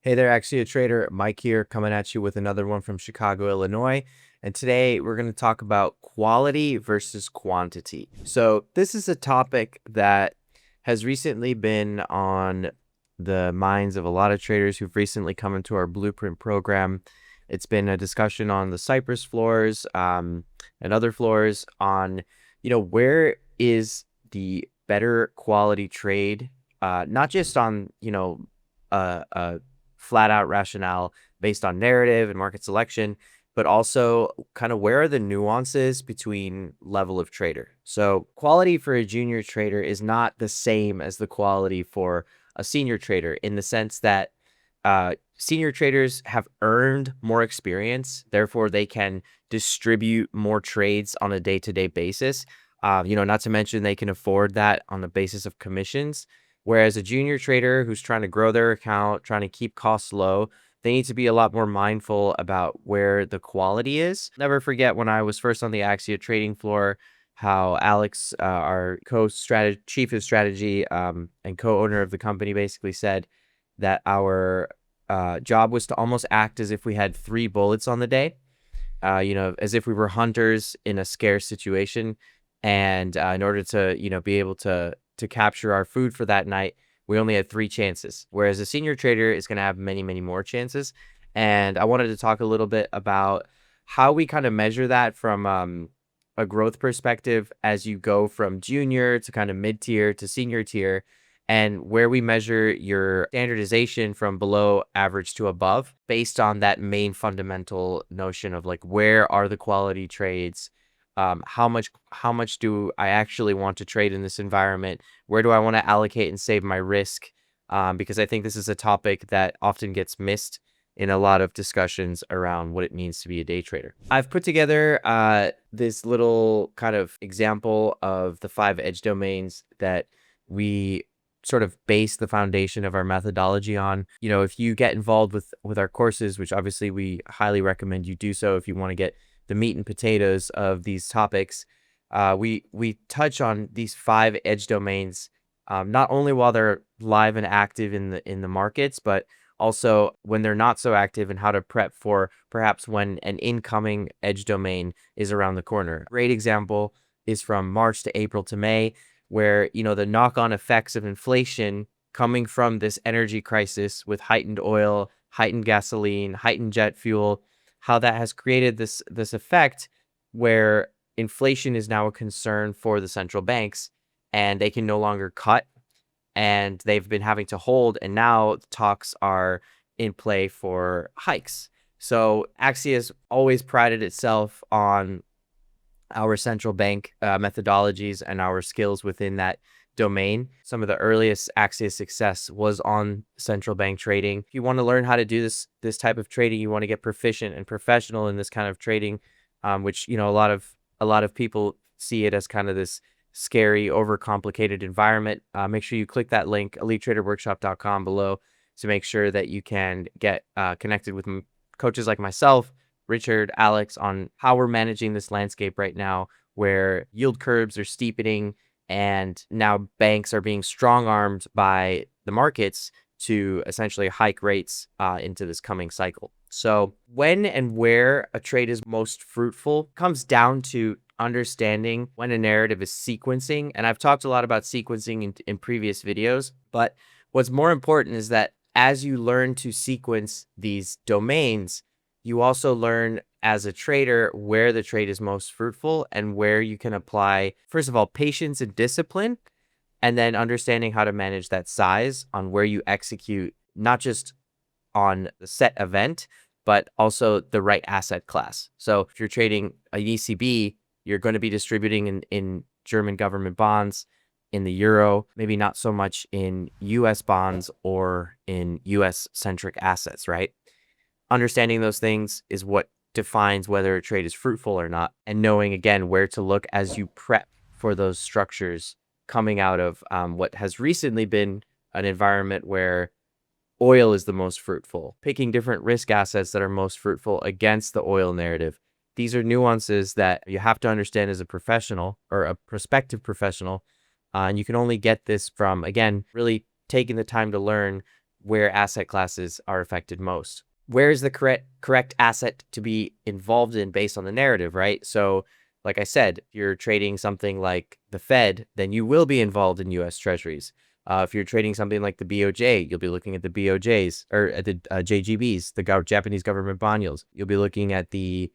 Hey there, Axia trader. Mike here, coming at you with another one from Chicago, Illinois. And today we're going to talk about quality versus quantity. So, this is a topic that has recently been on the minds of a lot of traders who've recently come into our blueprint program. It's been a discussion on the Cypress floors and other floors on, where is the better quality trade, not just on, a flat out rationale based on narrative and market selection, but also kind of where are the nuances between level of trader. So quality for a junior trader is not the same as the quality for a senior trader in the sense that senior traders have earned more experience, therefore they can distribute more trades on a day-to-day basis. Not to mention they can afford that on the basis of commissions. Whereas a junior trader who's trying to grow their account, trying to keep costs low, they need to be a lot more mindful about where the quality is. Never forget when I was first on the Axia trading floor, how Alex, our chief of strategy and co-owner of the company, basically said that our job was to almost act as if we had 3 bullets on the day, as if we were hunters in a scarce situation. And in order to, be able to capture our food for that night, we only had 3 chances. Whereas a senior trader is going to have many, many more chances. And I wanted to talk a little bit about how we kind of measure that from a growth perspective as you go from junior to kind of mid-tier to senior tier, and where we measure your standardization from below average to above based on that main fundamental notion of like, where are the quality trades? How much do I actually want to trade in this environment? Where do I want to allocate and save my risk? Because I think this is a topic that often gets missed in a lot of discussions around what it means to be a day trader. I've put together this little kind of example of the 5 edge domains that we sort of base the foundation of our methodology on. If you get involved with our courses, which obviously we highly recommend you do so if you want to get the meat and potatoes of these topics, we touch on these 5 edge domains, not only while they're live and active in the markets, but also when they're not so active, and how to prep for perhaps when an incoming edge domain is around the corner. Great example is from March to April to May, where the knock-on effects of inflation coming from this energy crisis with heightened oil, heightened gasoline, heightened jet fuel, how that has created this effect where inflation is now a concern for the central banks, and they can no longer cut, and they've been having to hold, and now talks are in play for hikes. So Axia has always prided itself on our central bank methodologies and our skills within that domain. Some of the earliest Axia success was on central bank trading. If you want to learn how to do this type of trading, you want to get proficient and professional in this kind of trading, which a lot of people see it as kind of this scary, overcomplicated environment. Make sure you click that link, elitetraderworkshop.com, below, to make sure that you can get connected with coaches like myself, Richard, Alex, on how we're managing this landscape right now, where yield curves are steepening and now banks are being strong-armed by the markets to essentially hike rates into this coming cycle. So when and where a trade is most fruitful comes down to understanding when a narrative is sequencing. And I've talked a lot about sequencing in previous videos, but what's more important is that as you learn to sequence these domains, you also learn as a trader where the trade is most fruitful and where you can apply, first of all, patience and discipline, and then understanding how to manage that size on where you execute, not just on the set event, but also the right asset class. So if you're trading an ECB, you're going to be distributing in German government bonds, in the euro, maybe not so much in US bonds or in US centric assets, right? Understanding those things is what defines whether a trade is fruitful or not, and knowing again where to look as you prep for those structures coming out of what has recently been an environment where oil is the most fruitful, picking different risk assets that are most fruitful against the oil narrative. These are nuances that you have to understand as a professional or a prospective professional, and you can only get this from, again, really taking the time to learn where asset classes are affected most. Where is the correct asset to be involved in based on the narrative, right? So, like I said, if you're trading something like the Fed, then you will be involved in U.S. Treasuries. If you're trading something like the BOJ, you'll be looking at the BOJs or at the JGBs, the Japanese government bond yields. You'll be looking at the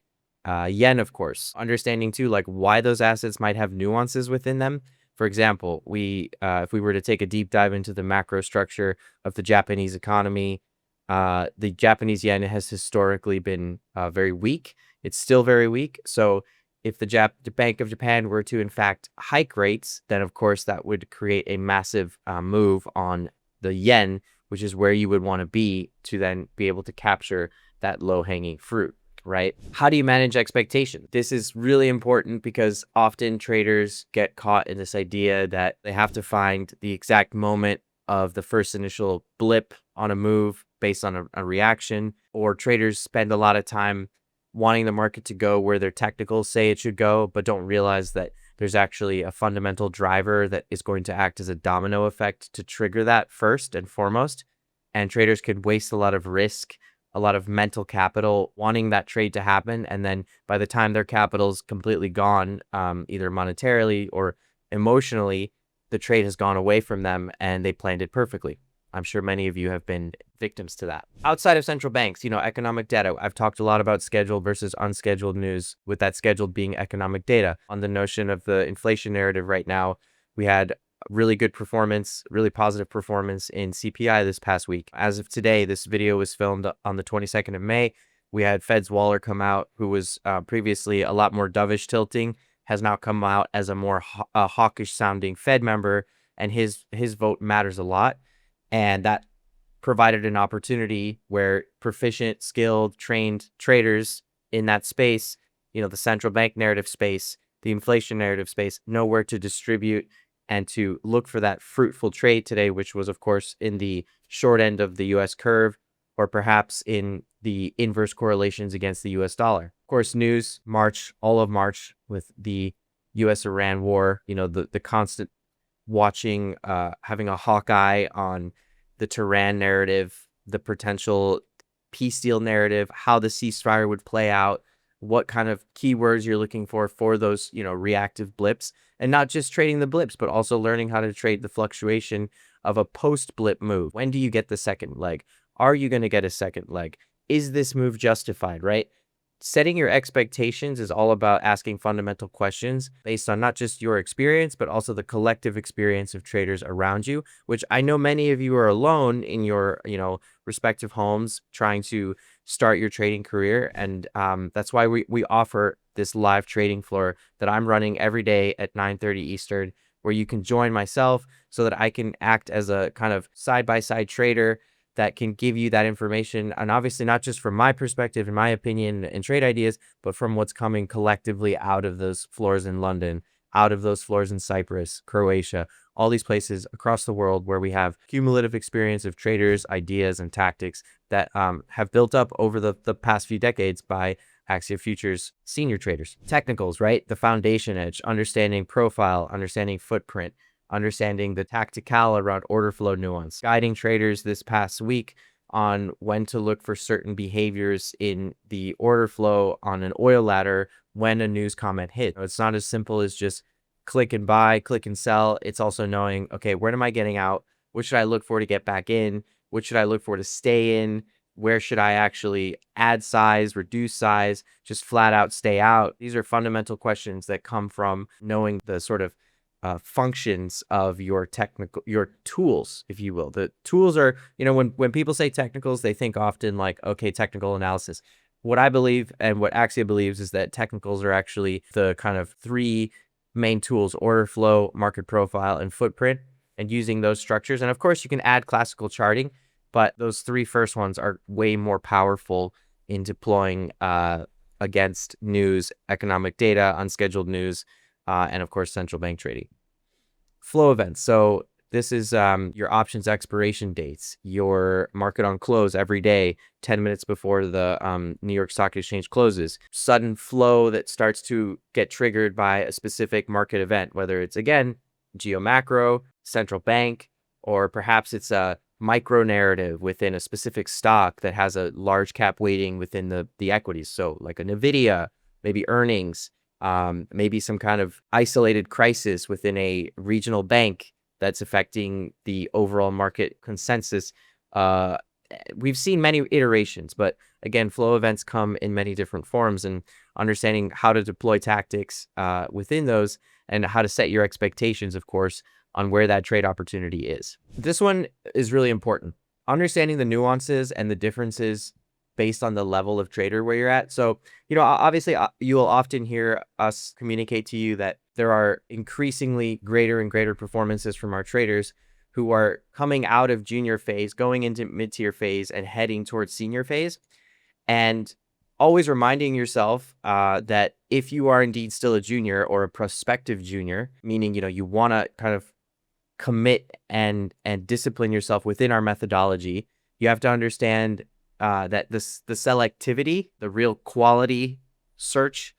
yen, of course. Understanding too, like why those assets might have nuances within them. For example, if we were to take a deep dive into the macro structure of the Japanese economy, the Japanese yen has historically been very weak. It's still very weak. So if the Bank of Japan were to, in fact, hike rates, then, of course, that would create a massive move on the yen, which is where you would want to be to then be able to capture that low-hanging fruit, right? How do you manage expectation? This is really important because often traders get caught in this idea that they have to find the exact moment of the first initial blip on a move based on a reaction, or traders spend a lot of time wanting the market to go where their technicals say it should go, but don't realize that there's actually a fundamental driver that is going to act as a domino effect to trigger that first and foremost. And traders can waste a lot of risk, a lot of mental capital wanting that trade to happen. And then by the time their capital's completely gone, either monetarily or emotionally, the trade has gone away from them and they planned it perfectly. I'm sure many of you have been victims to that. Outside of central banks, economic data. I've talked a lot about scheduled versus unscheduled news, with that scheduled being economic data. On the notion of the inflation narrative right now, we had really good performance, really positive performance in CPI this past week. As of today, this video was filmed on the 22nd of May. We had Fed's Waller come out, who was previously a lot more dovish tilting, has now come out as a more hawkish sounding Fed member, and his vote matters a lot. And that provided an opportunity where proficient, skilled, trained traders in that space, the central bank narrative space, the inflation narrative space, know where to distribute and to look for that fruitful trade today, which was, of course, in the short end of the U.S. curve, or perhaps in the inverse correlations against the U.S. dollar. Of course, news, all of March with the U.S.-Iran war, the constant watching, having a hawk eye on the Tehran narrative, the potential peace deal narrative, how the ceasefire would play out, what kind of keywords you're looking for those, reactive blips, and not just trading the blips, but also learning how to trade the fluctuation of a post-blip move. When do you get the second leg? Are you going to get a second leg? Is this move justified, right? Setting your expectations is all about asking fundamental questions based on not just your experience, but also the collective experience of traders around you, which I know many of you are alone in your, respective homes trying to start your trading career. And that's why we offer this live trading floor that I'm running every day at 9:30 Eastern, where you can join myself so that I can act as a kind of side-by-side trader that can give you that information. And obviously not just from my perspective and my opinion and trade ideas, but from what's coming collectively out of those floors in London, out of those floors in Cyprus, Croatia, all these places across the world where we have cumulative experience of traders, ideas, and tactics that have built up over the past few decades by Axia Futures senior traders. Technicals, right? The foundation edge, understanding profile, understanding footprint, understanding the tactical around order flow nuance, guiding traders this past week on when to look for certain behaviors in the order flow on an oil ladder when a news comment hit. It's not as simple as just click and buy, click and sell. It's also knowing, okay, where am I getting out? What should I look for to get back in? What should I look for to stay in? Where should I actually add size, reduce size, just flat out stay out? These are fundamental questions that come from knowing the sort of functions of your tools, if you will. The tools are, when people say technicals, they think often like, okay, technical analysis. What I believe and what Axia believes is that technicals are actually the kind of three main tools: order flow, market profile, and footprint, and using those structures. And of course, you can add classical charting, but those three first ones are way more powerful in deploying against news, economic data, unscheduled news, and of course, central bank trading. Flow events. So this is your options expiration dates, your market on close every day, 10 minutes before the New York Stock Exchange closes. Sudden flow that starts to get triggered by a specific market event, whether it's, again, geo macro, central bank, or perhaps it's a micro narrative within a specific stock that has a large cap weighting within the equities. So like a Nvidia, maybe earnings, maybe some kind of isolated crisis within a regional bank that's affecting the overall market consensus. Uh, we've seen many iterations, but again, flow events come in many different forms, and understanding how to deploy tactics within those and how to set your expectations, of course, on where that trade opportunity is. This one is really important. Understanding the nuances and the differences based on the level of trader where you're at. So, obviously, you'll often hear us communicate to you that there are increasingly greater and greater performances from our traders who are coming out of junior phase, going into mid-tier phase, and heading towards senior phase. And always reminding yourself that if you are indeed still a junior or a prospective junior, meaning, you want to kind of commit and discipline yourself within our methodology, you have to understand that the selectivity, the real quality search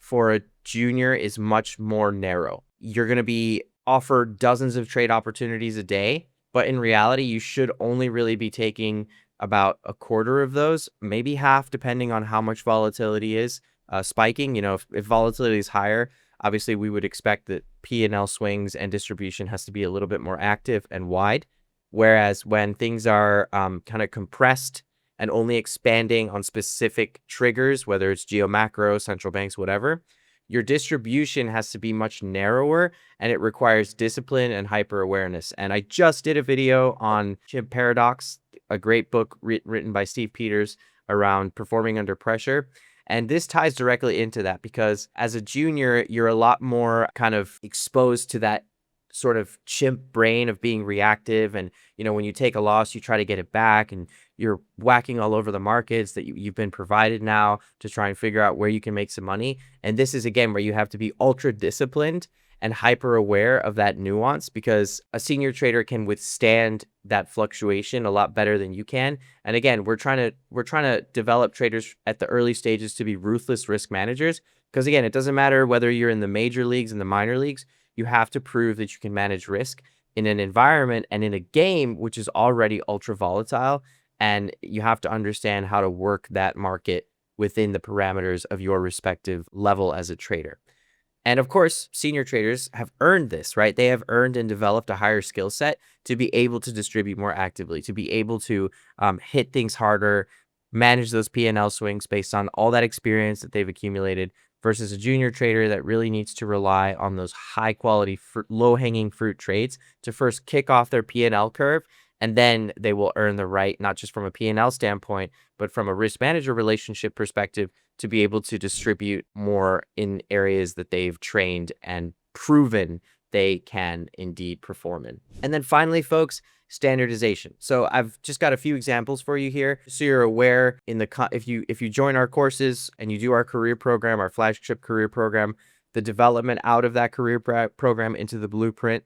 for a junior is much more narrow. You're going to be offered dozens of trade opportunities a day, but in reality, you should only really be taking about a quarter of those, maybe half, depending on how much volatility is spiking. If volatility is higher, obviously we would expect that P&L swings and distribution has to be a little bit more active and wide. Whereas when things are kind of compressed and only expanding on specific triggers, whether it's geo macro, central banks, whatever, your distribution has to be much narrower, and it requires discipline and hyper awareness. And I just did a video on Chimp Paradox, a great book written by Steve Peters around performing under pressure. And this ties directly into that, because as a junior, you're a lot more kind of exposed to that sort of chimp brain of being reactive. And, when you take a loss, you try to get it back, and you're whacking all over the markets that you've been provided now to try and figure out where you can make some money. And this is, again, where you have to be ultra disciplined and hyper aware of that nuance, because a senior trader can withstand that fluctuation a lot better than you can. And again, we're trying to develop traders at the early stages to be ruthless risk managers, because again, it doesn't matter whether you're in the major leagues and the minor leagues, you have to prove that you can manage risk in an environment and in a game which is already ultra volatile, and you have to understand how to work that market within the parameters of your respective level as a trader. And of course, senior traders have earned this, right? They have earned and developed a higher skill set to be able to distribute more actively, to be able to hit things harder, manage those P&L swings based on all that experience that they've accumulated, versus a junior trader that really needs to rely on those high quality, low-hanging fruit trades to first kick off their P&L curve. And then they will earn the right, not just from a P&L standpoint, but from a risk manager relationship perspective, to be able to distribute more in areas that they've trained and proven they can indeed perform in. And then finally, folks, standardization. So I've just got a few examples for you here, so you're aware. If you join our courses and you do our career program, our flagship career program, the development out of that career program into the blueprint,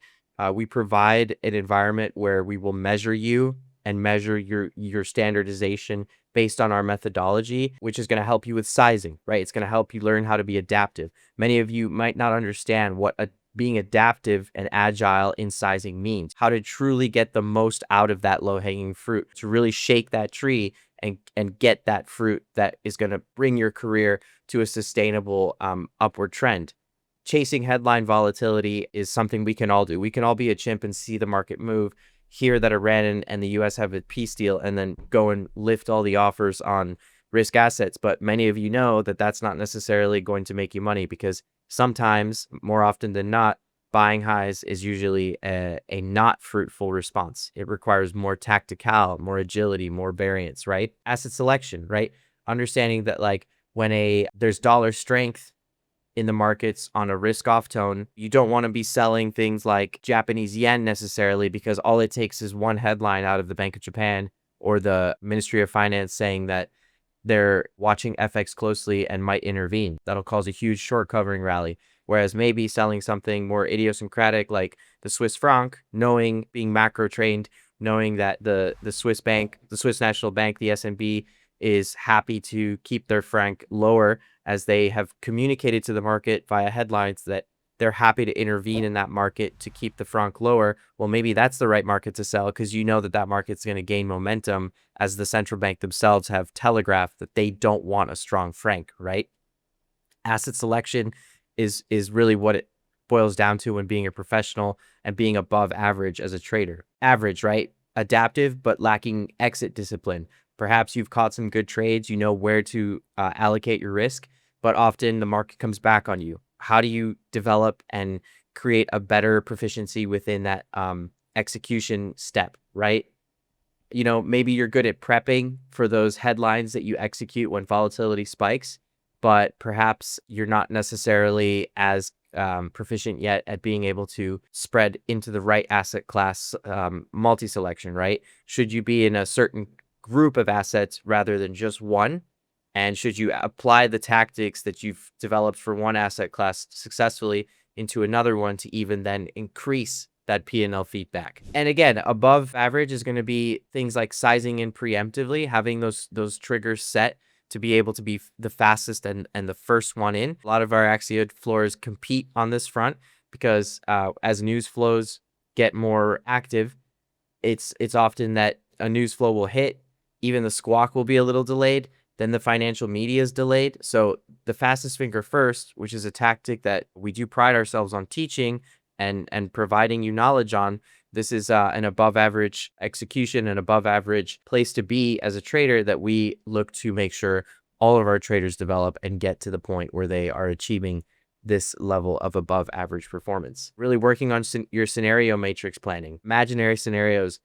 we provide an environment where we will measure you and measure your standardization based on our methodology, which is going to help you with sizing, right? It's going to help you learn how to be adaptive. Many of you might not understand what being adaptive and agile in sizing means, how to truly get the most out of that low-hanging fruit, to really shake that tree and get that fruit that is going to bring your career to a sustainable upward trend. Chasing headline volatility is something we can all do. We can all be a chimp and see the market move, hear that Iran and the US have a peace deal, and then go and lift all the offers on risk assets. But many of you know that that's not necessarily going to make you money, because sometimes, more often than not, buying highs is usually a not fruitful response. It requires more tactical, more agility, more variance, right? Asset selection, right? Understanding that when there's dollar strength in the markets on a risk off tone, you don't want to be selling things like Japanese yen necessarily, because all it takes is one headline out of the Bank of Japan or the Ministry of Finance saying that they're watching FX closely and might intervene. That'll cause a huge short covering rally. Whereas maybe selling something more idiosyncratic like the Swiss franc, being macro trained, knowing that the Swiss bank, the Swiss National Bank, the SNB, is happy to keep their franc lower, as they have communicated to the market via headlines that they're happy to intervene in that market to keep the franc lower. Well, maybe that's the right market to sell because you know that that market's going to gain momentum as the central bank themselves have telegraphed that they don't want a strong franc, right? Asset selection is really what it boils down to when being a professional and being above average as a trader. Average, right? Adaptive, but lacking exit discipline. Perhaps you've caught some good trades, you know where to allocate your risk, but often the market comes back on you. How do you develop and create a better proficiency within that execution step, right? Maybe you're good at prepping for those headlines that you execute when volatility spikes, but perhaps you're not necessarily as proficient yet at being able to spread into the right asset class multi-selection, right? Should you be in a certain group of assets rather than just one? And should you apply the tactics that you've developed for one asset class successfully into another one to even then increase that P&L feedback? And again, above average is going to be things like sizing in preemptively, having those triggers set to be able to be the fastest and the first one in. A lot of our Axia floors compete on this front because as news flows get more active, it's often that a news flow will hit, even the squawk will be a little delayed, then the financial media is delayed. So the fastest finger first, which is a tactic that we do pride ourselves on teaching and providing you knowledge on, this is an above average execution, an above average place to be as a trader that we look to make sure all of our traders develop and get to the point where they are achieving this level of above average performance. Really working on your scenario matrix planning, imaginary scenarios,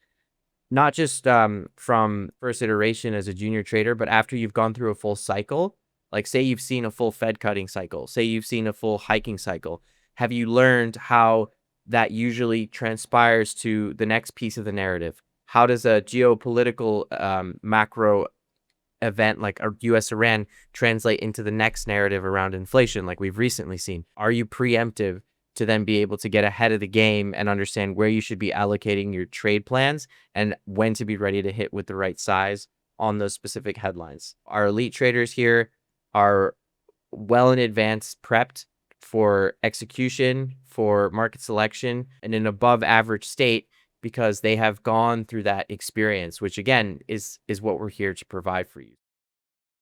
not just from first iteration as a junior trader, but after you've gone through a full cycle. Like say you've seen a full Fed cutting cycle, say you've seen a full hiking cycle. Have you learned how that usually transpires to the next piece of the narrative? How does a geopolitical macro event like a US-Iran translate into the next narrative around inflation like we've recently seen? Are you preemptive to then be able to get ahead of the game and understand where you should be allocating your trade plans and when to be ready to hit with the right size on those specific headlines? Our elite traders here are well in advance prepped for execution, for market selection, and an above average state because they have gone through that experience, which again is what we're here to provide for you.